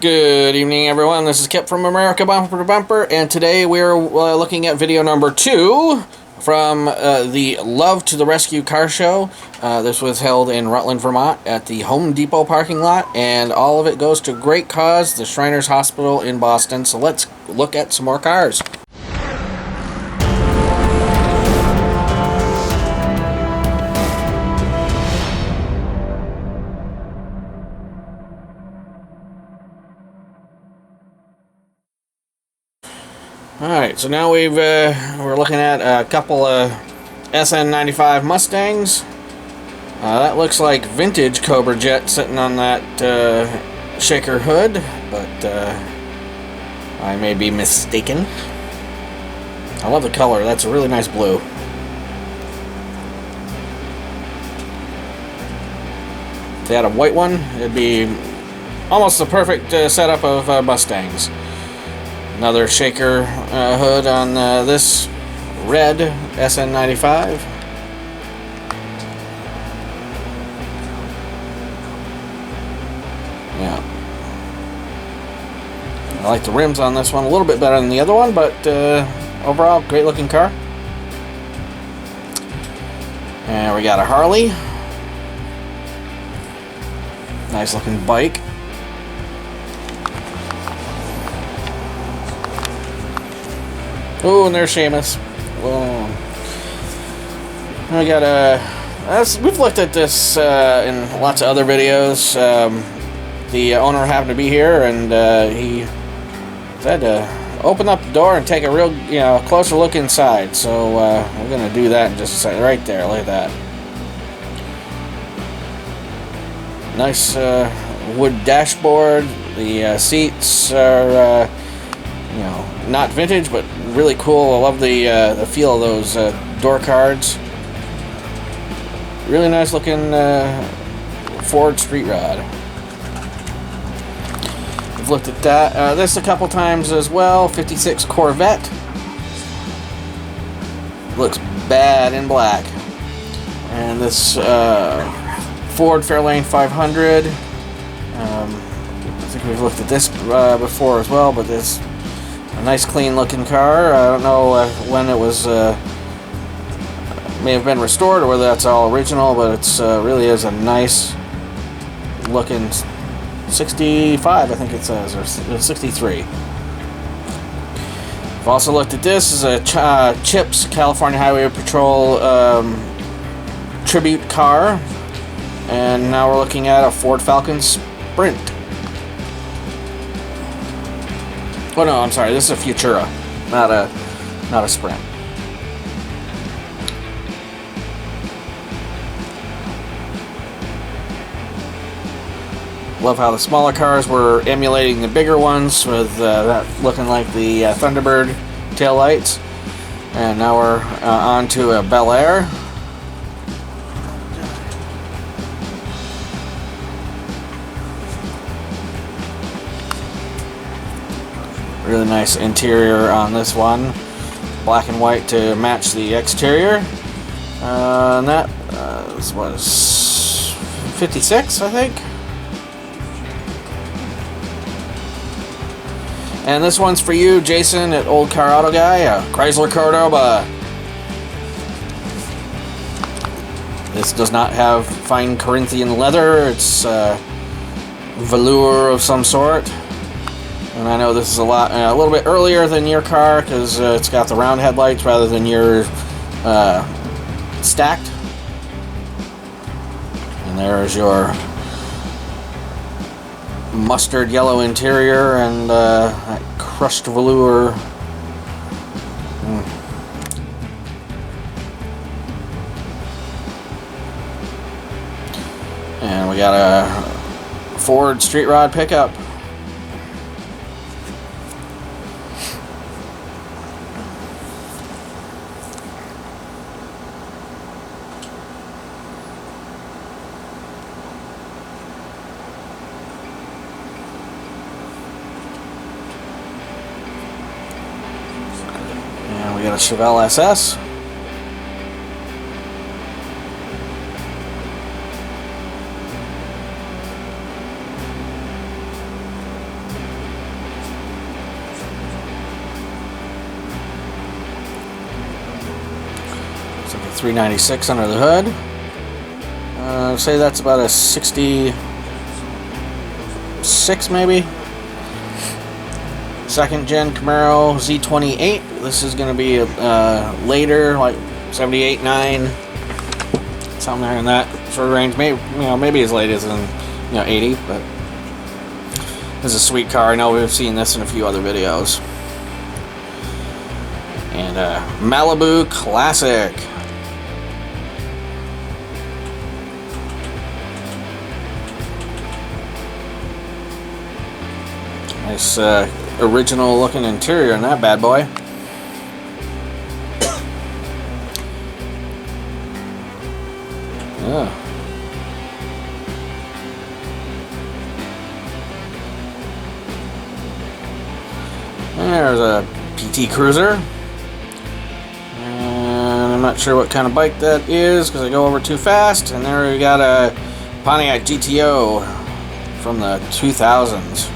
Good evening, everyone. This is Kip from America Bumper to Bumper, and today we're looking at video number 2 from the Love to the Rescue car show. This was held in Rutland, Vermont at the Home Depot parking lot, and all of it goes to great cause, the Shriners Hospital in Boston. So let's look at some more cars. Alright, so now we're looking at a couple of SN95 Mustangs. That looks like vintage Cobra Jet sitting on that shaker hood, but I may be mistaken. I love the color, that's a really nice blue. If they had a white one, it'd be almost the perfect setup of Mustangs. Another shaker hood on this red SN95. Yeah. I like the rims on this one a little bit better than the other one, but overall, great looking car. And we got a Harley. Nice looking bike. Oh, and there's Seamus. Whoa. We got we've looked at this in lots of other videos. The owner happened to be here, and he had to open up the door and take a real, closer look inside. So we're gonna do that in just a second. Right there, look at that. Nice wood dashboard. The seats are, not vintage, but really cool. I love the feel of those door cards. Really nice looking Ford Street Rod. We've looked at that. This a couple times as well. 56 Corvette. Looks bad in black. And this Ford Fairlane 500. I think we've looked at this before as well, but this a nice clean looking car. I don't know when it was may have been restored or whether that's all original, but it's really is a nice looking 65, I think it says, or 63. I've also looked at this as a CHiP's California Highway Patrol tribute car, and now we're looking at a Ford Falcon Sprint. Oh no, I'm sorry, this is a Futura, not a Sprint. Love how the smaller cars were emulating the bigger ones with that looking like the Thunderbird taillights. And now we're on to a Bel Air. Really nice interior on this one. Black and white to match the exterior. And that was 56, I think. And this one's for you, Jason, at Old Car Auto Guy, a Chrysler Cordoba. This does not have fine Corinthian leather. It's velour of some sort. And I know this is a little bit earlier than your car because it's got the round headlights rather than your stacked. And there's your mustard yellow interior and that crushed velour. And we got a Ford Street Rod pickup. We got a Chevelle SS. $396 under the hood. Say that's about a 66 maybe. Second gen Camaro Z28. This is going to be later, like 78, 9, something in that sort of range. Maybe as late as 80. But this is a sweet car. I know we've seen this in a few other videos. And Malibu Classic. Nice original looking interior in that bad boy. Yeah. There's a PT Cruiser. And I'm not sure what kind of bike that is because I go over too fast. And there we got a Pontiac GTO from the 2000s.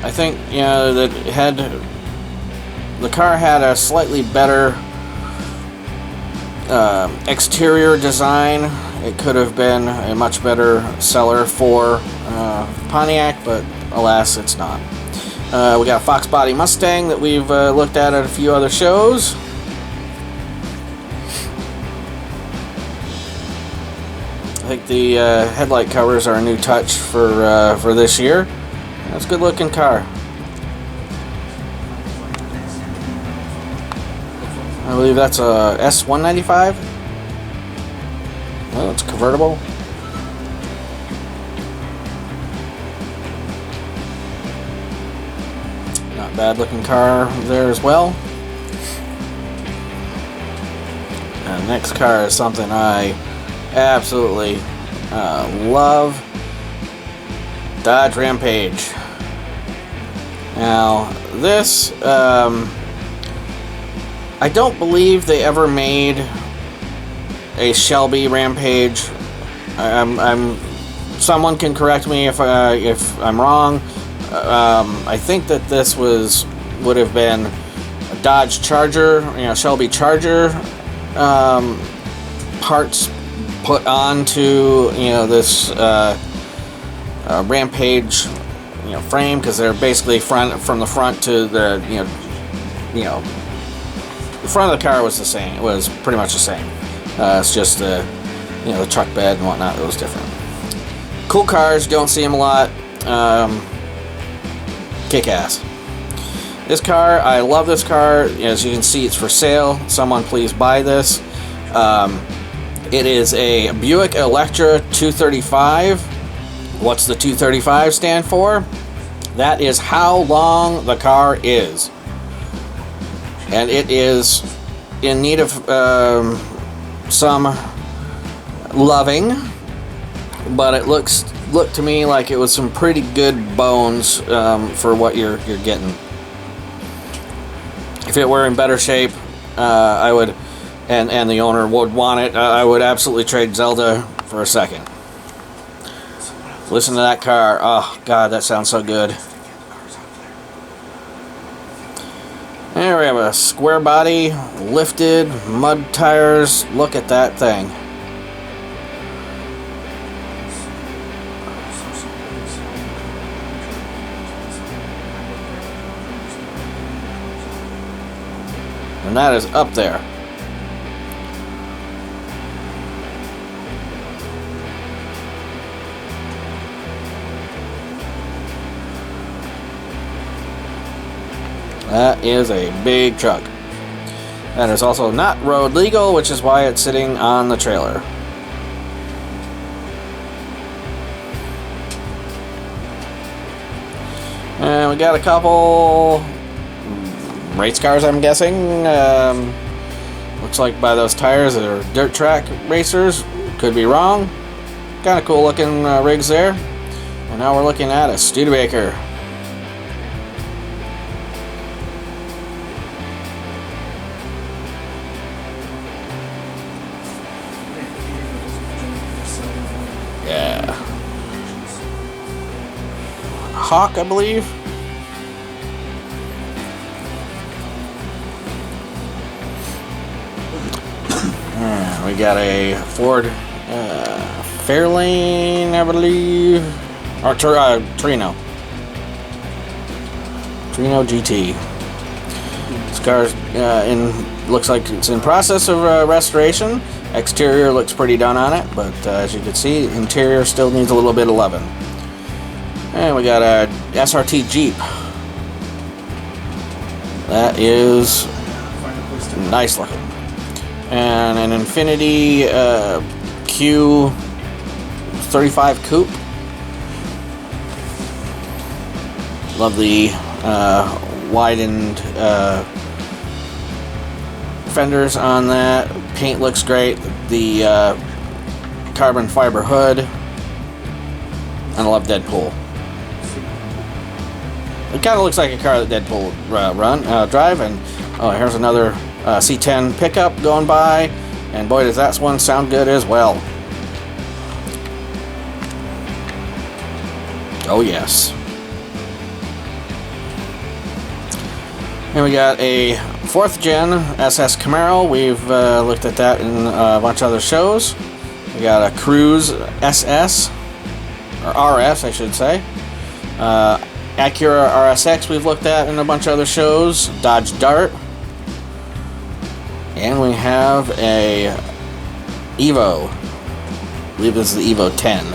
I think that the car had a slightly better exterior design. It could have been a much better seller for Pontiac, but alas, it's not. We got a Fox Body Mustang that we've looked at a few other shows. I think the headlight covers are a new touch for this year. That's a good looking car. I believe that's a S195. Well, it's convertible. Not bad looking car there as well. And the next car is something I absolutely love. Dodge Rampage. Now, this, I don't believe they ever made a Shelby Rampage. Someone can correct me if I'm wrong. I think that this would have been a Dodge Charger, Shelby Charger parts put onto this Rampage frame, because they're basically from the front to the the front of the car was the same. It was pretty much the same. It's just the truck bed and whatnot that was different. Cool cars, don't see them a lot. Kick ass. This car, I love this car. As you can see, it's for sale. Someone please buy this. It is a Buick Electra 235. What's the 235 stand for? That is how long the car is. And it is in need of some loving, but it looked to me like it was some pretty good bones for what you're getting. If it were in better shape, I would, and the owner would want it, I would absolutely trade Zelda for a second. Listen to that car. Oh, God, that sounds so good. There we have a square body, lifted, mud tires. Look at that thing. And that is up there. That is a big truck. That is also not road legal, which is why it's sitting on the trailer. And we got a couple race cars, I'm guessing. Looks like by those tires they're dirt track racers. Could be wrong. Kind of cool looking rigs there. And now we're looking at a Studebaker. Yeah. Hawk, I believe. We got a Ford Fairlane, I believe, or Torino GT. This car's looks like it's in process of restoration. Exterior looks pretty done on it, but as you can see, interior still needs a little bit of loving. And we got a SRT Jeep. That is nice looking. And an Infiniti Q35 Coupe. Love the widened fenders on that. Paint looks great. The carbon fiber hood. And I love Deadpool. It kind of looks like a car that Deadpool would drive. And oh, here's another C10 pickup going by. And boy, does that one sound good as well. Oh yes. And we got a 4th gen SS Camaro. We've looked at that in a bunch of other shows. We got a Cruise SS, or RS I should say. Acura RSX we've looked at in a bunch of other shows. Dodge Dart. And we have a Evo. I believe this is the Evo 10.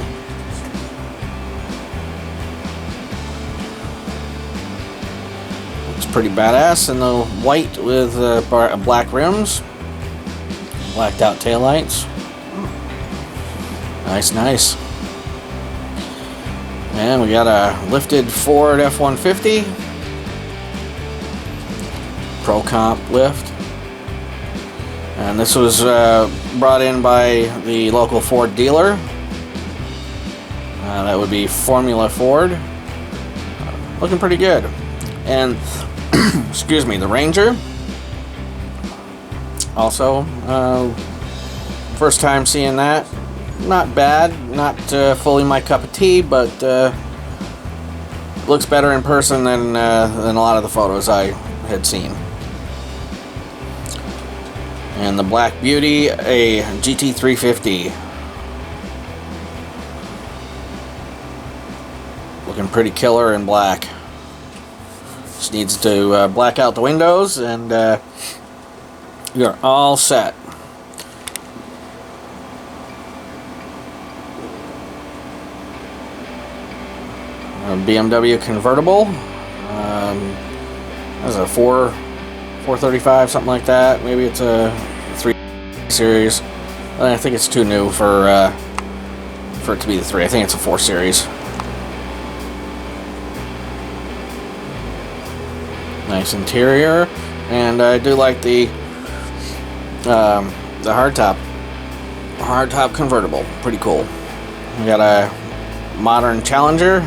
Looks pretty badass in the white with black rims. Blacked out taillights. Nice, nice. And we got a lifted Ford F-150. Pro Comp lift. And this was brought in by the local Ford dealer. That would be Formula Ford. Looking pretty good. And, excuse me, the Ranger. Also, first time seeing that. Not bad, not fully my cup of tea, but looks better in person than a lot of the photos I had seen. And the Black Beauty, a GT350. Looking pretty killer in black. Just needs to black out the windows and you're all set. A BMW convertible. That's a 435, something like that. Maybe it's a 3 Series. I think it's too new for it to be the 3. I think it's a 4 Series. Nice interior, and I do like the hardtop convertible. Pretty cool. We got a modern Challenger.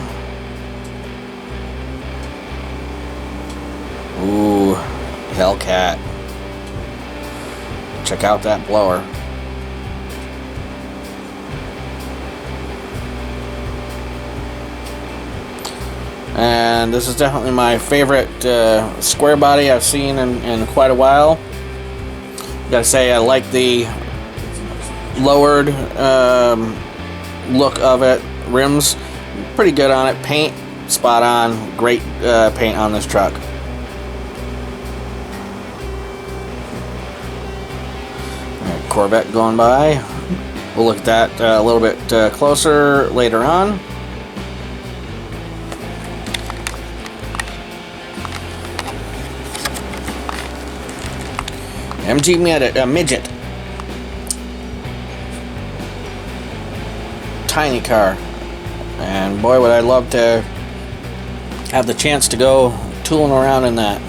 Ooh, Hellcat. Check out that blower. And this is definitely my favorite square body I've seen in quite a while. Gotta say, I like the lowered look of it. Rims, pretty good on it. Paint, spot on. Great paint on this truck. Corvette going by. We'll look at that a little bit closer later on. MG Midget. Tiny car. And boy, would I love to have the chance to go tooling around in that.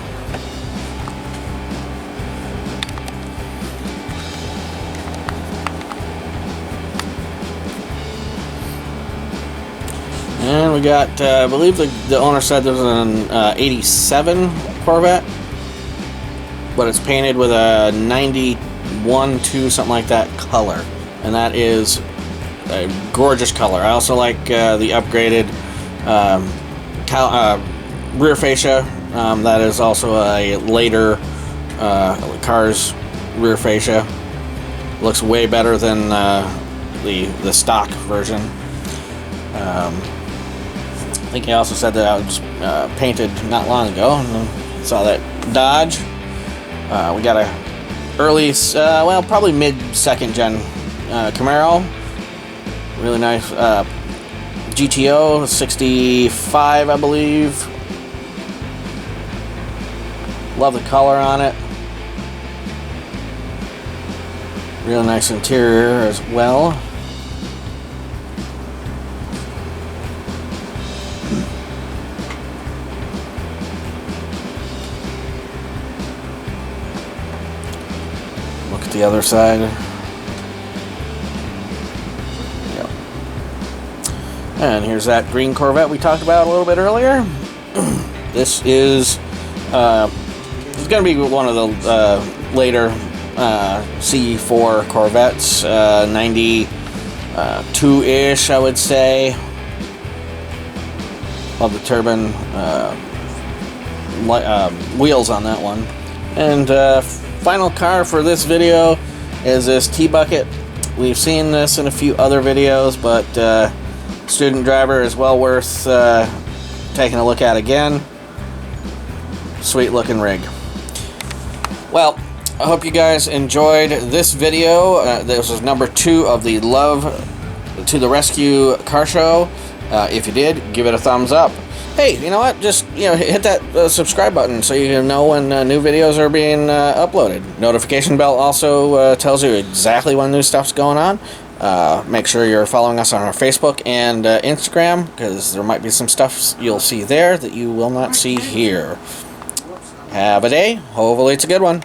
And we got, I believe the owner said there was an 87 Corvette, but it's painted with a 91-2, something like that color. And that is a gorgeous color. I also like the upgraded rear fascia. That is also a later car's rear fascia. Looks way better than the stock version. I think he also said that I was painted not long ago. And saw that Dodge. We got a early, well, probably mid second gen Camaro. Really nice GTO 65, I believe. Love the color on it. Real nice interior as well. Look at the other side. Yep. And here's that green Corvette we talked about a little bit earlier. This is it's going to be one of the later C4 Corvettes, 92-ish, I would say. Love the turbine wheels on that one. And final car for this video is this T-Bucket. We've seen this in a few other videos, but student driver is well worth taking a look at again. Sweet looking rig. Well, I hope you guys enjoyed this video. This was number 2 of the Love to the Rescue car show. If you did, give it a thumbs up. Hey, you know what? Just hit that subscribe button so you can know when new videos are being uploaded. Notification bell also tells you exactly when new stuff's going on. Make sure you're following us on our Facebook and Instagram, because there might be some stuff you'll see there that you will not see here. Have a day. Hopefully it's a good one.